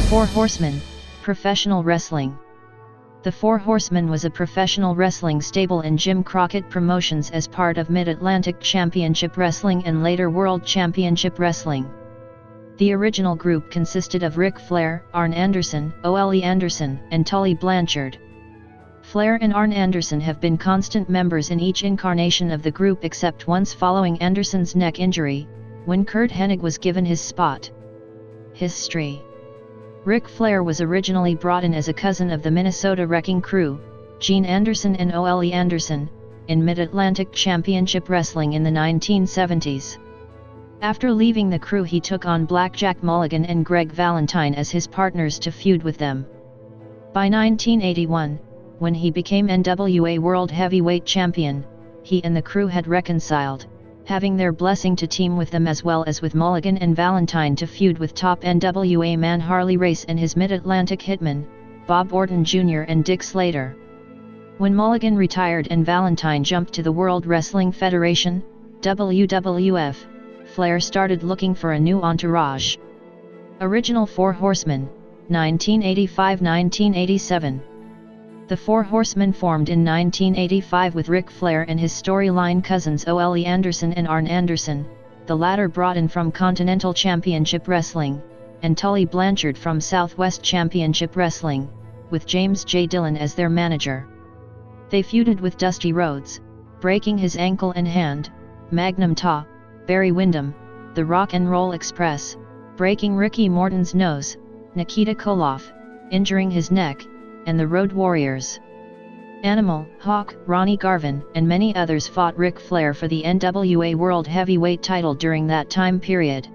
Four Horsemen, Professional Wrestling. The Four Horsemen was a professional wrestling stable in Jim Crockett Promotions as part of Mid-Atlantic Championship Wrestling and later World Championship Wrestling. The original group consisted of Ric Flair, Arn Anderson, Ole Anderson, and Tully Blanchard. Flair and Arn Anderson have been constant members in each incarnation of the group except once following Anderson's neck injury, when Curt Hennig was given his spot. History. Ric Flair was originally brought in as a cousin of the Minnesota Wrecking Crew, Gene Anderson and Ole Anderson, in Mid-Atlantic Championship Wrestling in the 1970s. After leaving the crew he took on Blackjack Mulligan and Greg Valentine as his partners to feud with them. By 1981, when he became NWA World Heavyweight Champion, he and the crew had reconciled, having their blessing to team with them as well as with Mulligan and Valentine to feud with top NWA man Harley Race and his Mid-Atlantic hitmen, Bob Orton Jr. and Dick Slater. When Mulligan retired and Valentine jumped to the World Wrestling Federation, WWF, Flair started looking for a new entourage. Original Four Horsemen, 1985-1987. The Four Horsemen formed in 1985 with Ric Flair and his storyline cousins Ole Anderson and Arn Anderson, the latter brought in from Continental Championship Wrestling, and Tully Blanchard from Southwest Championship Wrestling, with James J. Dillon as their manager. They feuded with Dusty Rhodes, breaking his ankle and hand, Magnum Ta, Barry Windham, the Rock and Roll Express, breaking Ricky Morton's nose, Nikita Koloff, injuring his neck, and the Road Warriors. Animal, Hawk, Ronnie Garvin, and many others fought Ric Flair for the NWA World Heavyweight title during that time period.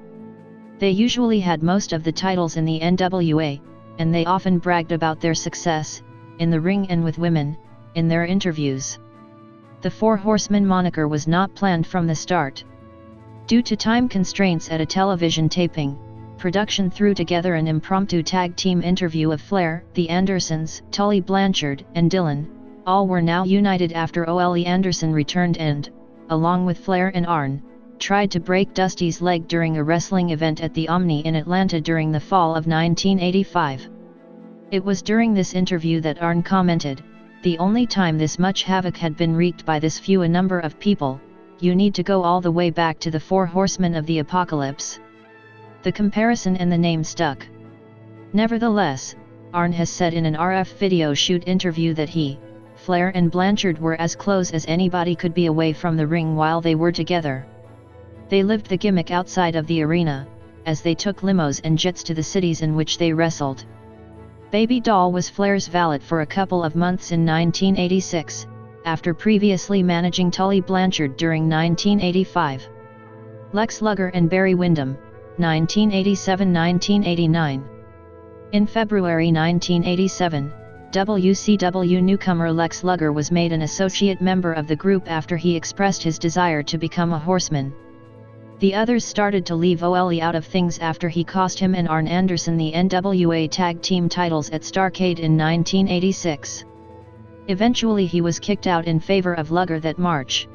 They usually had most of the titles in the NWA, and they often bragged about their success, in the ring and with women, in their interviews. The Four Horsemen moniker was not planned from the start. Due to time constraints at a television taping, production threw together an impromptu tag team interview of Flair, the Andersons, Tully Blanchard, and Dillon. All were now united after Ole Anderson returned and, along with Flair and Arn, tried to break Dusty's leg during a wrestling event at the Omni in Atlanta during the fall of 1985. It was during this interview that Arn commented, "The only time this much havoc had been wreaked by this few a number of people, you need to go all the way back to the Four Horsemen of the Apocalypse." The comparison and the name stuck. Nevertheless, Arn has said in an RF video shoot interview that he, Flair and Blanchard were as close as anybody could be away from the ring while they were together. They lived the gimmick outside of the arena, as they took limos and jets to the cities in which they wrestled. Baby Doll was Flair's valet for a couple of months in 1986, after previously managing Tully Blanchard during 1985. Lex Luger and Barry Windham, 1987-1989. In February 1987, WCW newcomer Lex Luger was made an associate member of the group after he expressed his desire to become a horseman. The others started to leave Ole out of things after he cost him and Arn Anderson the NWA Tag Team titles at Starrcade in 1986. Eventually he was kicked out in favor of Luger that March.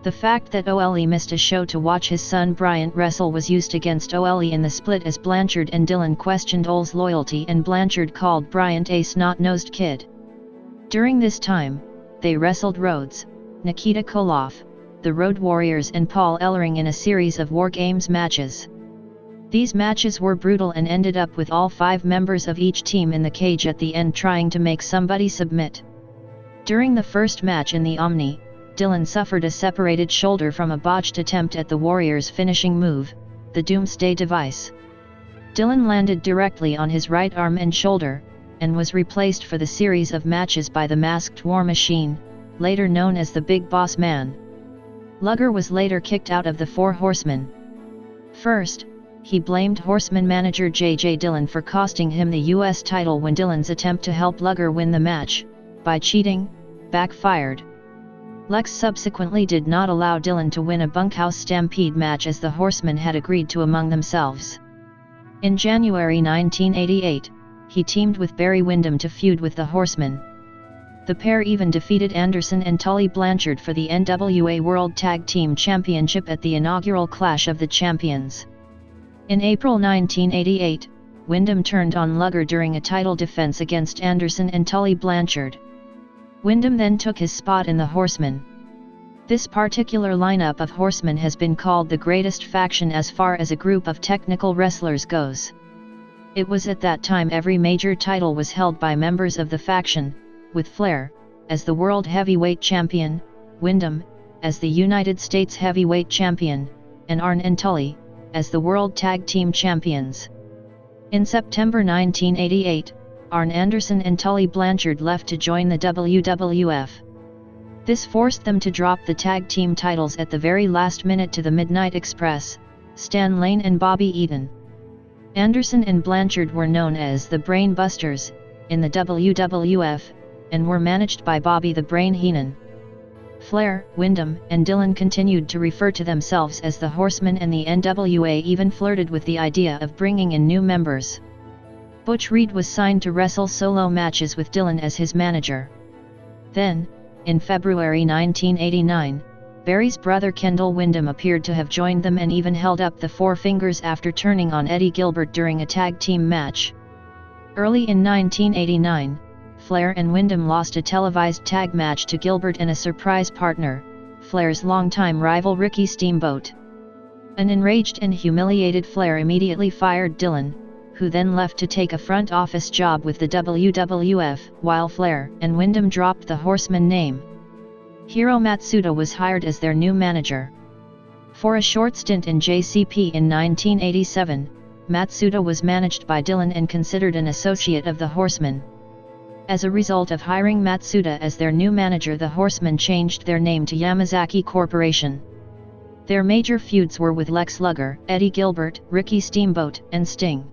The fact that Ole missed a show to watch his son Bryant wrestle was used against Ole in the split as Blanchard and Dillon questioned Ole's loyalty and Blanchard called Bryant a snot-nosed kid. During this time, they wrestled Rhodes, Nikita Koloff, the Road Warriors and Paul Ellering in a series of War Games matches. These matches were brutal and ended up with all 5 members of each team in the cage at the end trying to make somebody submit. During the first match in the Omni, Dillon suffered a separated shoulder from a botched attempt at the Warriors' finishing move, the Doomsday Device. Dillon landed directly on his right arm and shoulder, and was replaced for the series of matches by the Masked War Machine, later known as the Big Boss Man. Luger was later kicked out of the Four Horsemen. First, he blamed Horseman manager J.J. Dillon for costing him the U.S. title when Dillon's attempt to help Luger win the match, by cheating, backfired. Lex subsequently did not allow Dillon to win a bunkhouse stampede match as the Horsemen had agreed to among themselves. In January 1988, he teamed with Barry Windham to feud with the Horsemen. The pair even defeated Anderson and Tully Blanchard for the NWA World Tag Team Championship at the inaugural Clash of the Champions. In April 1988, Windham turned on Luger during a title defense against Anderson and Tully Blanchard. Windham then took his spot in the Horsemen. This particular lineup of horsemen has been called the greatest faction as far as a group of technical wrestlers goes. It was at that time every major title was held by members of the faction, with Flair as the World Heavyweight Champion, Windham as the United States Heavyweight Champion, and Arn and Tully as the World Tag Team Champions. In September 1988, Arn Anderson and Tully Blanchard left to join the WWF. This forced them to drop the tag team titles at the very last minute to the Midnight Express, Stan Lane and Bobby Eaton. Anderson and Blanchard were known as the Brain Busters in the WWF, and were managed by Bobby the Brain Heenan. Flair, Windham, and Dillon continued to refer to themselves as the Horsemen, and the NWA even flirted with the idea of bringing in new members. Butch Reed was signed to wrestle solo matches with Dillon as his manager. Then, in February 1989, Barry's brother Kendall Windham appeared to have joined them and even held up the four fingers after turning on Eddie Gilbert during a tag team match. Early in 1989, Flair and Windham lost a televised tag match to Gilbert and a surprise partner, Flair's longtime rival Ricky Steamboat. An enraged and humiliated Flair immediately fired Dillon, who then left to take a front office job with the WWF, while Flair and Windham dropped the Horseman name. Hiro Matsuda was hired as their new manager. For a short stint in JCP in 1987, Matsuda was managed by Dillon and considered an associate of the Horsemen. As a result of hiring Matsuda as their new manager, the Horsemen changed their name to Yamazaki Corporation. Their major feuds were with Lex Luger, Eddie Gilbert, Ricky Steamboat, and Sting.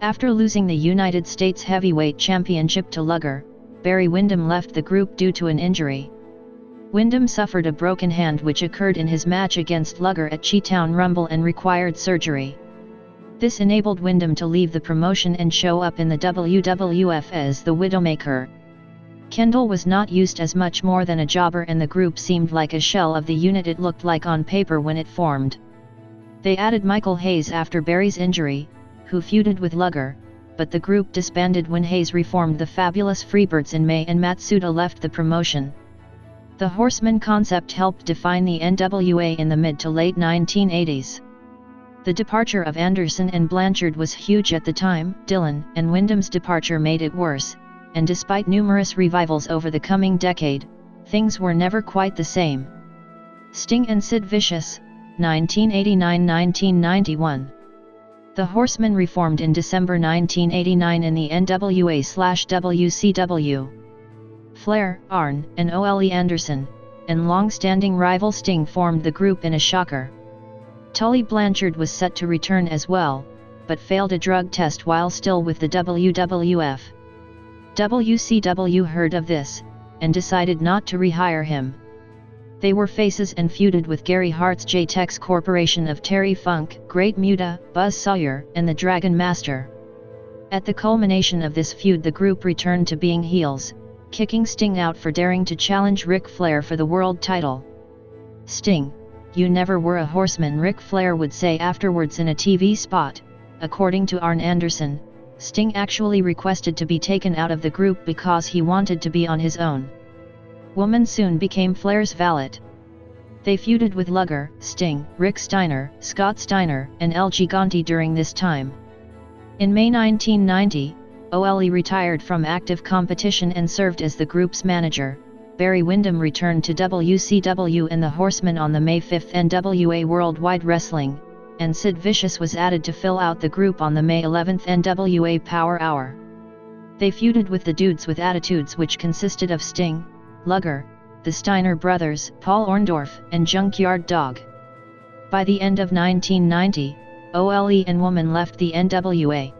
After losing the United States Heavyweight Championship to Luger, Barry Windham left the group due to an injury. Windham suffered a broken hand which occurred in his match against Luger at Chi-Town Rumble and required surgery. This enabled Windham to leave the promotion and show up in the WWF as the Widowmaker. Kendall was not used as much more than a jobber, and the group seemed like a shell of the unit it looked like on paper when it formed. They added Michael Hayes after Barry's injury, who feuded with Luger, but the group disbanded when Hayes reformed the Fabulous Freebirds in May and Matsuda left the promotion. The Horseman concept helped define the NWA in the mid to late 1980s. The departure of Anderson and Blanchard was huge at the time. Dillon and Windham's departure made it worse, and despite numerous revivals over the coming decade, things were never quite the same. Sting and Sid Vicious, 1989-1991. The Horsemen reformed in December 1989 in the NWA/WCW. Flair, Arn, and Ole Anderson, and long-standing rival Sting formed the group in a shocker. Tully Blanchard was set to return as well, but failed a drug test while still with the WWF. WCW heard of this, and decided not to rehire him. They were faces and feuded with Gary Hart's J-Tex Corporation of Terry Funk, Great Muta, Buzz Sawyer, and the Dragon Master. At the culmination of this feud, the group returned to being heels, kicking Sting out for daring to challenge Ric Flair for the world title. "Sting, you never were a horseman," Ric Flair would say afterwards in a TV spot. According to Arn Anderson, Sting actually requested to be taken out of the group because he wanted to be on his own. Woman soon became Flair's valet. They feuded with Luger, Sting, Rick Steiner, Scott Steiner, and El Gigante during this time. In May 1990, Ole retired from active competition and served as the group's manager. Barry Windham returned to WCW and the Horsemen on the May 5 NWA Worldwide Wrestling, and Sid Vicious was added to fill out the group on the May 11 NWA Power Hour. They feuded with the Dudes with Attitudes, which consisted of Sting, Luger, the Steiner brothers, Paul Orndorff, and Junkyard Dog. By the end of 1990, Ole and Woman left the NWA.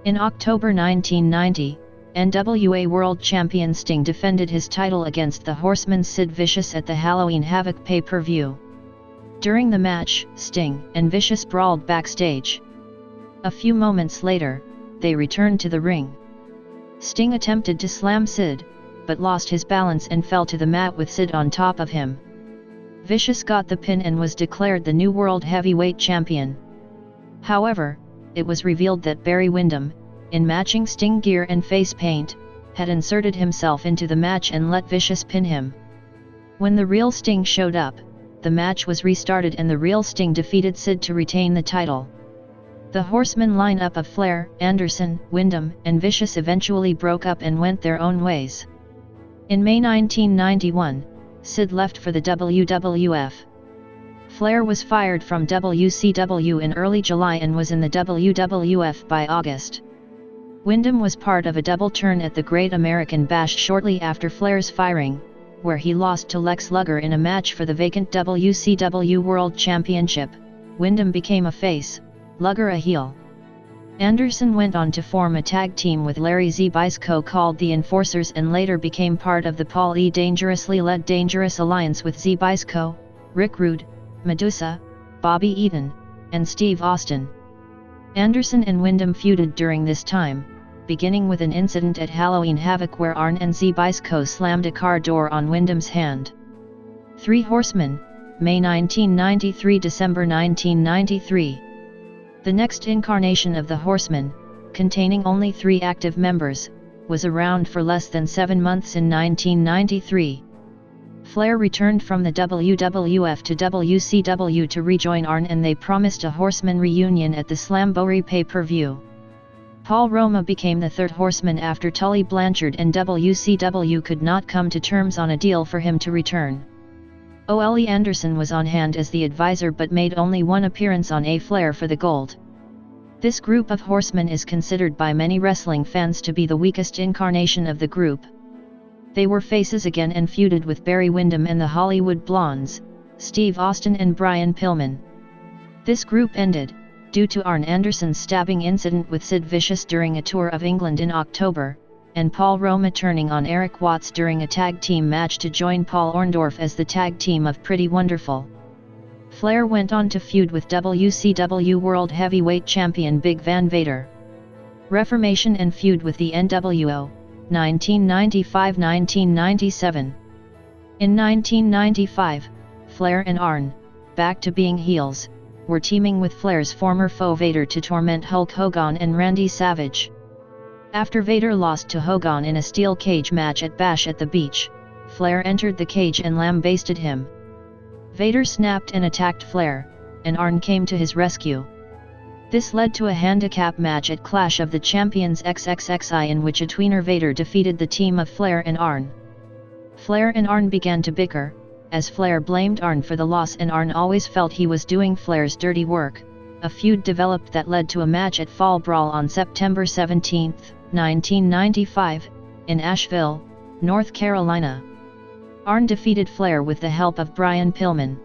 In October 1990, NWA World Champion Sting defended his title against the Horseman's Sid Vicious at the Halloween Havoc pay-per-view. During the match, Sting and Vicious brawled backstage. A few moments later, they returned to the ring. Sting attempted to slam Sid, but lost his balance and fell to the mat with Sid on top of him. Vicious got the pin and was declared the new World Heavyweight Champion. However, it was revealed that Barry Windham, in matching Sting gear and face paint, had inserted himself into the match and let Vicious pin him. When the real Sting showed up, the match was restarted and the real Sting defeated Sid to retain the title. The Horsemen lineup of Flair, Anderson, Windham, and Vicious eventually broke up and went their own ways. In May 1991, Sid left for the WWF. Flair was fired from WCW in early July and was in the WWF by August. Windham was part of a double turn at the Great American Bash shortly after Flair's firing, where he lost to Lex Luger in a match for the vacant WCW World Championship. Windham became a face, Luger a heel. Anderson went on to form a tag team with Larry Zbysko called the Enforcers and later became part of the Paul E. Dangerously led Dangerous Alliance with Zbysko, Rick Rude, Medusa, Bobby Eaton, and Steve Austin. Anderson and Windham feuded during this time, beginning with an incident at Halloween Havoc where Arn and Zbysko slammed a car door on Windham's hand. Three Horsemen, May 1993 – December 1993. The next incarnation of the Horsemen, containing only 3 active members, was around for less than 7 months in 1993. Flair returned from the WWF to WCW to rejoin Arn and they promised a Horseman reunion at the Slamboree pay-per-view. Paul Roma became the third Horseman after Tully, Blanchard and WCW could not come to terms on a deal for him to return. Ole Anderson was on hand as the advisor but made only one appearance on A Flair for the Gold. This group of horsemen is considered by many wrestling fans to be the weakest incarnation of the group. They were faces again and feuded with Barry Windham and the Hollywood Blondes, Steve Austin and Brian Pillman. This group ended, due to Arn Anderson's stabbing incident with Sid Vicious during a tour of England in October, and Paul Roma turning on Eric Watts during a tag team match to join Paul Orndorff as the tag team of Pretty Wonderful. Flair went on to feud with WCW World Heavyweight Champion Big Van Vader. Reformation and feud with the NWO, 1995–1997. In 1995, Flair and Arn, back to being heels, were teaming with Flair's former foe Vader to torment Hulk Hogan and Randy Savage. After Vader lost to Hogan in a steel cage match at Bash at the Beach, Flair entered the cage and lambasted him. Vader snapped and attacked Flair, and Arn came to his rescue. This led to a handicap match at Clash of the Champions XXXI in which a tweener Vader defeated the team of Flair and Arn. Flair and Arn began to bicker, as Flair blamed Arn for the loss and Arn always felt he was doing Flair's dirty work. A feud developed that led to a match at Fall Brawl on September 17, 1995, in Asheville, North Carolina. Arn defeated Flair with the help of Brian Pillman.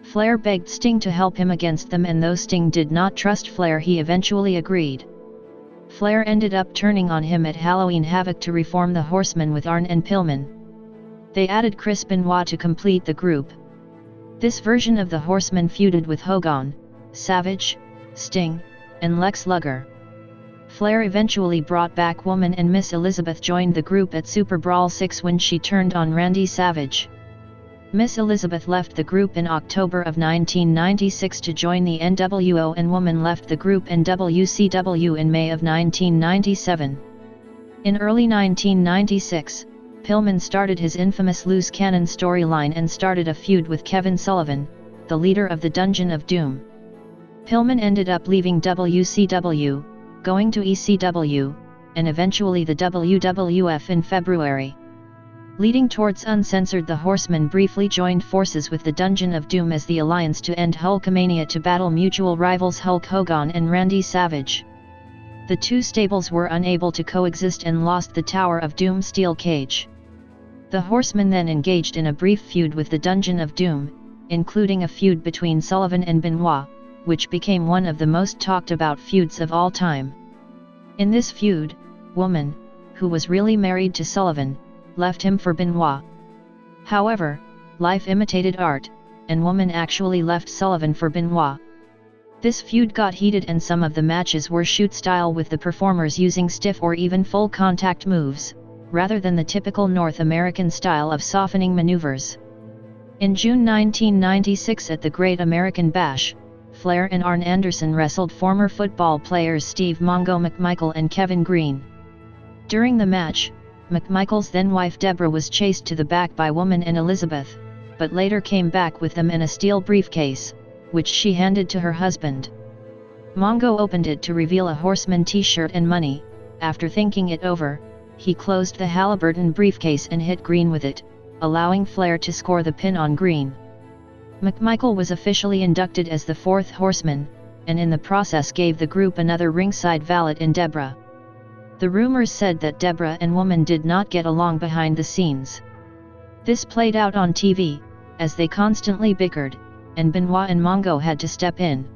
Flair begged Sting to help him against them and though Sting did not trust Flair he eventually agreed. Flair ended up turning on him at Halloween Havoc to reform the Horsemen with Arn and Pillman. They added Chris Benoit to complete the group. This version of the Horsemen feuded with Hogan, Savage, Sting, and Lex Luger. Flair eventually brought back Woman and Miss Elizabeth joined the group at Super Brawl 6 when she turned on Randy Savage. Miss Elizabeth left the group in October of 1996 to join the NWO and Woman left the group and WCW in May of 1997. In early 1996, Pillman started his infamous Loose Cannon storyline and started a feud with Kevin Sullivan, the leader of the Dungeon of Doom. Pillman ended up leaving WCW, going to ECW, and eventually the WWF in February. Leading towards Uncensored, the Horsemen briefly joined forces with the Dungeon of Doom as the alliance to end Hulkamania to battle mutual rivals Hulk Hogan and Randy Savage. The two stables were unable to coexist and lost the Tower of Doom steel cage. The Horsemen then engaged in a brief feud with the Dungeon of Doom, including a feud between Sullivan and Benoit, which became one of the most talked about feuds of all time. In this feud, Woman, who was really married to Sullivan, left him for Benoit. However, life imitated art, and Woman actually left Sullivan for Benoit. This feud got heated and some of the matches were shoot-style with the performers using stiff or even full contact moves, rather than the typical North American style of softening maneuvers. In June 1996 at the Great American Bash, Flair and Arn Anderson wrestled former football players Steve "Mongo" McMichael and Kevin Green. During the match, McMichael's then-wife Deborah was chased to the back by Woman and Elizabeth, but later came back with them in a steel briefcase, which she handed to her husband. Mongo opened it to reveal a Horseman t-shirt and money. After thinking it over, he closed the Halliburton briefcase and hit Green with it, allowing Flair to score the pin on Green. McMichael was officially inducted as the Fourth Horseman, and in the process gave the group another ringside valet in Deborah. The rumors said that Deborah and Woman did not get along behind the scenes. This played out on TV, as they constantly bickered, and Benoit and Mongo had to step in.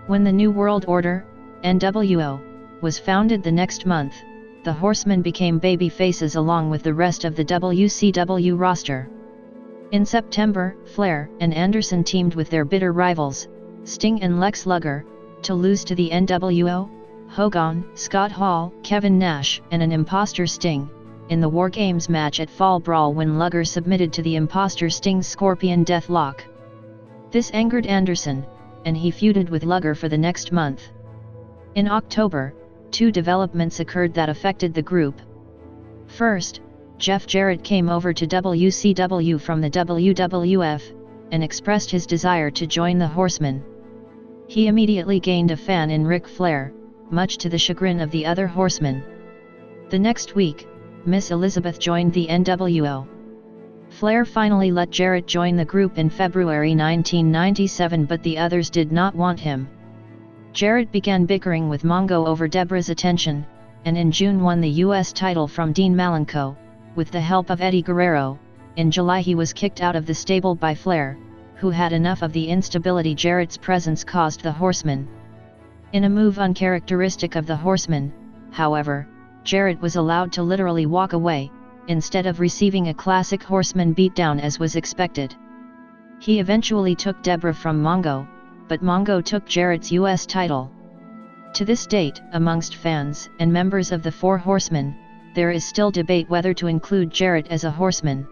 When the New World Order, NWO, was founded the next month, the Horsemen became baby faces along with the rest of the WCW roster. In September, Flair and Anderson teamed with their bitter rivals, Sting and Lex Luger, to lose to the NWO, Hogan, Scott Hall, Kevin Nash, and an imposter Sting, in the War Games match at Fall Brawl when Luger submitted to the imposter Sting's Scorpion Deathlock. This angered Anderson, and he feuded with Luger for the next month. In October, two developments occurred that affected the group. First, Jeff Jarrett came over to WCW from the WWF, and expressed his desire to join the Horsemen. He immediately gained a fan in Ric Flair, much to the chagrin of the other Horsemen. The next week, Miss Elizabeth joined the NWO. Flair finally let Jarrett join the group in February 1997, but the others did not want him. Jarrett began bickering with Mongo over Deborah's attention, and in June won the U.S. title from Dean Malenko, with the help of Eddie Guerrero. In July he was kicked out of the stable by Flair, who had enough of the instability Jarrett's presence caused the Horsemen. In a move uncharacteristic of the Horsemen, however, Jarrett was allowed to literally walk away, instead of receiving a classic Horseman beatdown as was expected. He eventually took Deborah from Mongo, but Mongo took Jarrett's U.S. title. To this date, amongst fans and members of the Four Horsemen, there is still debate whether to include Jarrett as a Horseman.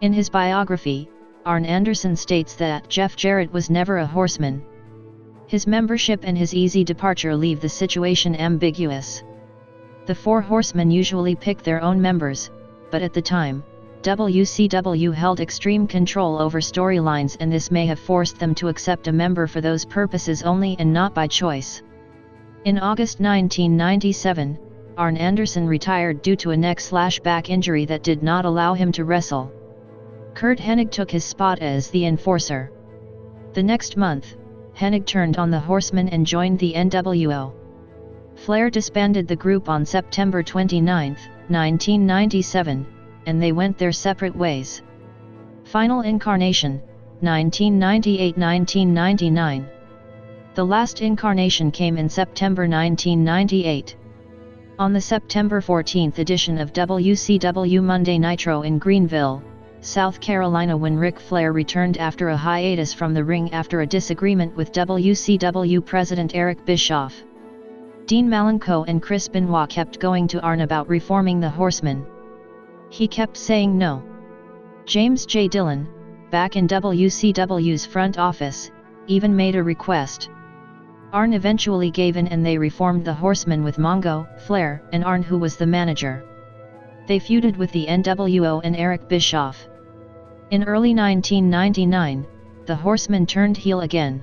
In his biography, Arn Anderson states that Jeff Jarrett was never a Horseman. His membership and his easy departure leave the situation ambiguous. The Four Horsemen usually pick their own members, but at the time, WCW held extreme control over storylines, and this may have forced them to accept a member for those purposes only and not by choice. In August 1997, Arn Anderson retired due to a neck/back injury that did not allow him to wrestle. Curt Hennig took his spot as the enforcer. The next month, Hennig turned on the Horsemen and joined the NWO. Flair disbanded the group on September 29, 1997, and they went their separate ways. Final incarnation, 1998-1999. The last incarnation came in September 1998. On the September 14 edition of WCW Monday Nitro in Greenville, South Carolina, when Ric Flair returned after a hiatus from the ring after a disagreement with WCW President Eric Bischoff, Dean Malenko and Chris Benoit kept going to Arn about reforming the Horsemen. He kept saying no. James J. Dillon, back in WCW's front office, even made a request. Arn eventually gave in and they reformed the Horsemen with Mongo, Flair, and Arn, who was the manager. They feuded with the NWO and Eric Bischoff. In early 1999, the Horsemen turned heel again.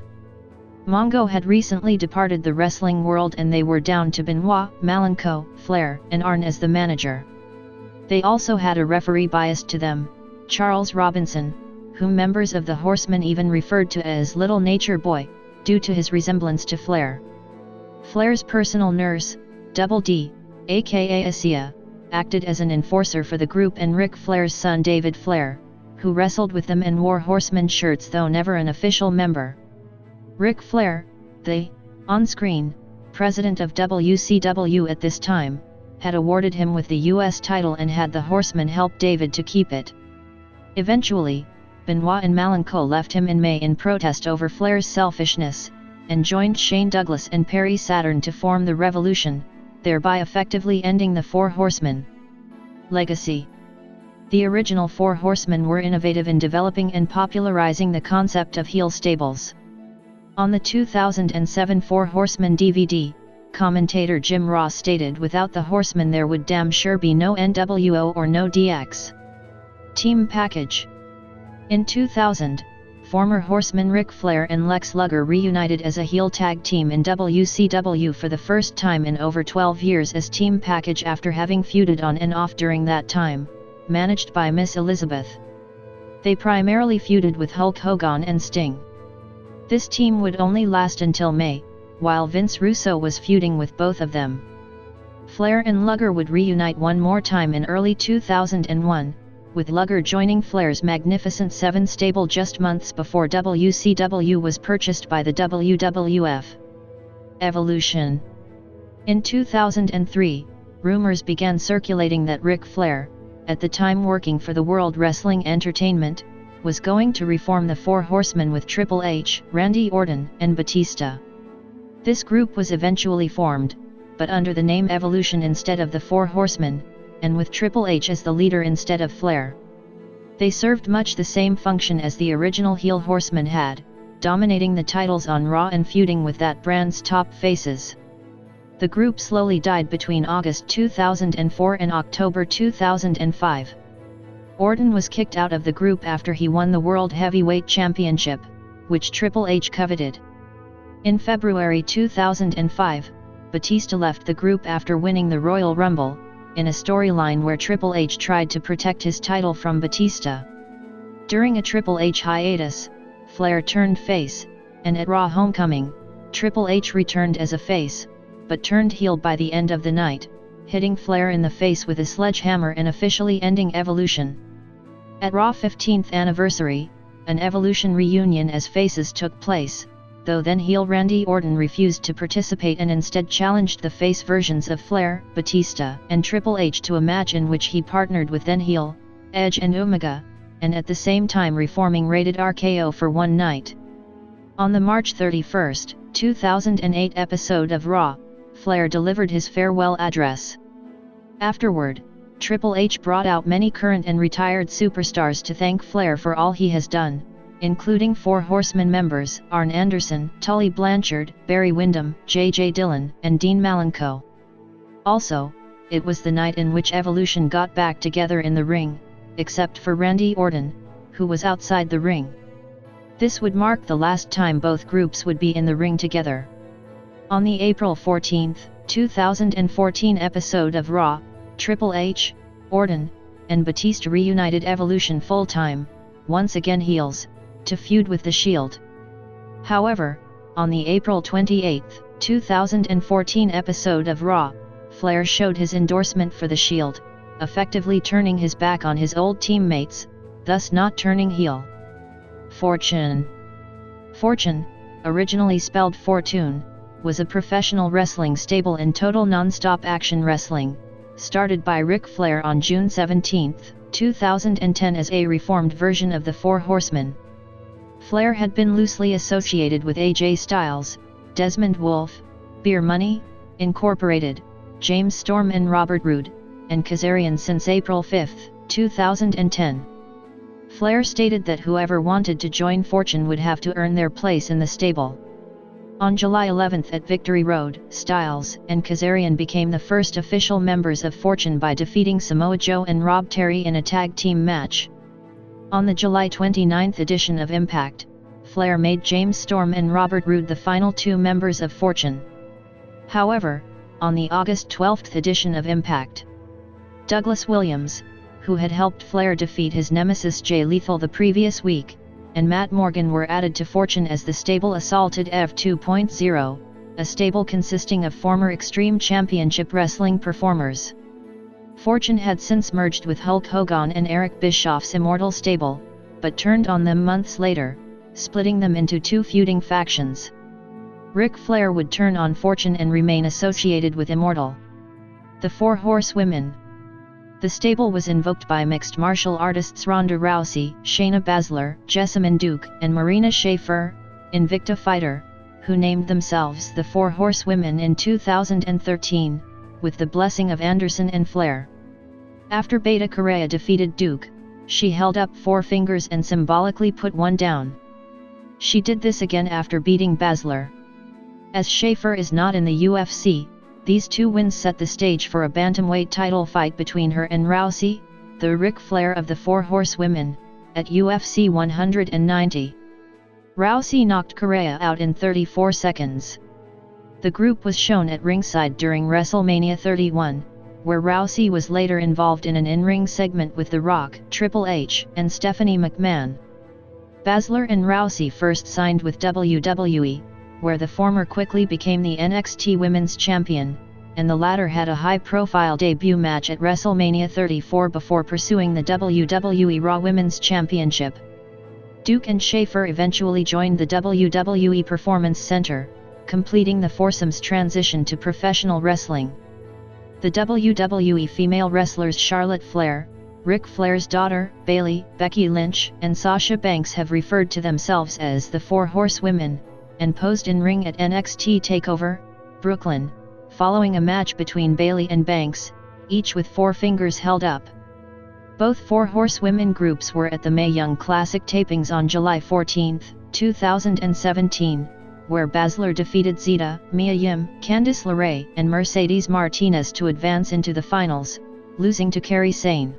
Mongo had recently departed the wrestling world and they were down to Benoit, Malenko, Flair, and Arn as the manager. They also had a referee biased to them, Charles Robinson, whom members of the Horsemen even referred to as Little Nature Boy, due to his resemblance to Flair. Flair's personal nurse, Double D, aka Asia, acted as an enforcer for the group, and Ric Flair's son David Flair, who wrestled with them and wore Horseman shirts though never an official member. Ric Flair, the on-screen president of WCW at this time, had awarded him with the U.S. title and had the Horsemen help David to keep it. Eventually, Benoit and Malenko left him in May in protest over Flair's selfishness, and joined Shane Douglas and Perry Saturn to form the Revolution, thereby effectively ending the Four Horsemen. Legacy. The original Four Horsemen were innovative in developing and popularizing the concept of heel stables. On the 2007 Four Horsemen DVD, commentator Jim Ross stated, "Without the Horsemen there would damn sure be no NWO or no DX team package." In 2000, former Horsemen Ric Flair and Lex Luger reunited as a heel tag team in WCW for the first time in over 12 years as team package after having feuded on and off during that time, managed by Miss Elizabeth. They primarily feuded with Hulk Hogan and Sting. This team would only last until May, while Vince Russo was feuding with both of them. Flair and Luger would reunite one more time in early 2001, with Luger joining Flair's Magnificent Seven stable just months before WCW was purchased by the WWF. Evolution. In 2003, rumors began circulating that Ric Flair, at the time working for the World Wrestling Entertainment, was going to reform the Four Horsemen with Triple H, Randy Orton, and Batista. This group was eventually formed, but under the name Evolution instead of the Four Horsemen, and with Triple H as the leader instead of Flair. They served much the same function as the original heel Horsemen had, dominating the titles on Raw and feuding with that brand's top faces. The group slowly died between August 2004 and October 2005. Orton was kicked out of the group after he won the World Heavyweight Championship, which Triple H coveted. In February 2005, Batista left the group after winning the Royal Rumble, in a storyline where Triple H tried to protect his title from Batista. During a Triple H hiatus, Flair turned face, and at Raw Homecoming, Triple H returned as a face, but turned heel by the end of the night, hitting Flair in the face with a sledgehammer and officially ending Evolution. At Raw 15th Anniversary, an Evolution reunion as faces took place, though then heel Randy Orton refused to participate and instead challenged the face versions of Flair, Batista, and Triple H to a match in which he partnered with then heel Edge and Omega, and at the same time reforming Rated RKO for one night. On the March 31, 2008 episode of Raw, Flair delivered his farewell address. Afterward, Triple H brought out many current and retired superstars to thank Flair for all he has done, including Four Horsemen members Arn Anderson, Tully Blanchard, Barry Windham, J.J. Dillon, and Dean Malenko. Also, it was the night in which Evolution got back together in the ring, except for Randy Orton, who was outside the ring. This would mark the last time both groups would be in the ring together. On the April 14, 2014 episode of Raw, Triple H, Orton, and Batista reunited Evolution full-time, once again heels, to feud with The Shield. However, on the April 28, 2014 episode of Raw, Flair showed his endorsement for The Shield, effectively turning his back on his old teammates, thus not turning heel. Fortune. Fortune, originally spelled Fortune, was a professional wrestling stable in total non-stop action wrestling, started by Ric Flair on June 17, 2010 as a reformed version of the Four Horsemen. Flair had been loosely associated with AJ Styles, Desmond Wolfe, Beer Money, Incorporated, James Storm and Robert Roode, and Kazarian since April 5, 2010. Flair stated that whoever wanted to join Fortune would have to earn their place in the stable. On July 11 at Victory Road, Styles and Kazarian became the first official members of Fortune by defeating Samoa Joe and Rob Terry in a tag team match. On the July 29 edition of Impact, Flair made James Storm and Robert Roode the final two members of Fortune. However, on the August 12 edition of Impact, Douglas Williams, who had helped Flair defeat his nemesis Jay Lethal the previous week, and Matt Morgan were added to Fortune as the stable assaulted EV 2.0, a stable consisting of former Extreme Championship Wrestling performers. Fortune had since merged with Hulk Hogan and Eric Bischoff's Immortal stable, but turned on them months later, splitting them into two feuding factions. Ric Flair would turn on Fortune and remain associated with Immortal. The Four Horsewomen. The stable was invoked by mixed martial artists Ronda Rousey, Shayna Baszler, Jessamyn Duke, and Marina Shafir, Invicta fighter, who named themselves the Four Horsewomen in 2013, with the blessing of Anderson and Flair. After Beta Correa defeated Duke, she held up four fingers and symbolically put one down. She did this again after beating Baszler. As Schaefer is not in the UFC, these two wins set the stage for a bantamweight title fight between her and Rousey, the Ric Flair of the Four Horsewomen, at UFC 190. Rousey knocked Correa out in 34 seconds. The group was shown at ringside during WrestleMania 31, where Rousey was later involved in an in-ring segment with The Rock, Triple H, and Stephanie McMahon. Baszler and Rousey first signed with WWE, where the former quickly became the NXT Women's Champion, and the latter had a high-profile debut match at WrestleMania 34 before pursuing the WWE Raw Women's Championship. Duke and Schaefer eventually joined the WWE Performance Center, completing the foursome's transition to professional wrestling. The WWE female wrestlers Charlotte Flair, Ric Flair's daughter, Bayley, Becky Lynch, and Sasha Banks have referred to themselves as the Four Horsewomen, and posed in ring at NXT TakeOver, Brooklyn, following a match between Bayley and Banks, each with four fingers held up. Both Four Horsewomen groups were at the Mae Young Classic tapings on July 14, 2017, where Baszler defeated Zeta, Mia Yim, Candice LeRae, and Mercedes Martinez to advance into the finals, losing to Kairi Sane.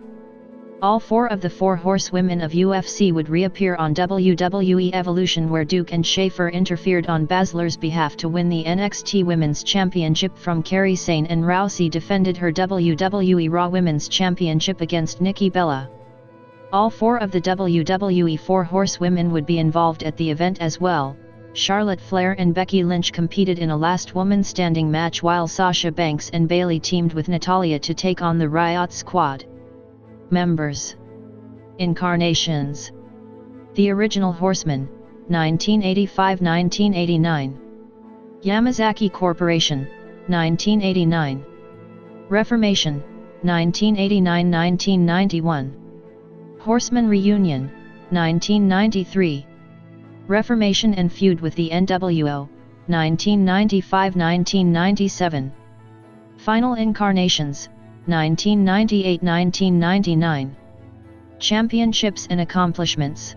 All four of the Four Horsewomen of UFC would reappear on WWE Evolution, where Duke and Schaefer interfered on Baszler's behalf to win the NXT Women's Championship from Kairi Sane, and Rousey defended her WWE Raw Women's Championship against Nikki Bella. All four of the WWE Four Horsewomen would be involved at the event as well. Charlotte Flair and Becky Lynch competed in a last woman standing match, while Sasha Banks and Bayley teamed with Natalya to take on the Riot Squad. Members. Incarnations. The Original Horsemen, 1985-1989. Yamazaki Corporation, 1989. Reformation, 1989-1991. Horseman Reunion, 1993. Reformation and feud with the NWO, 1995-1997. Final Incarnations, 1998-1999. Championships and accomplishments.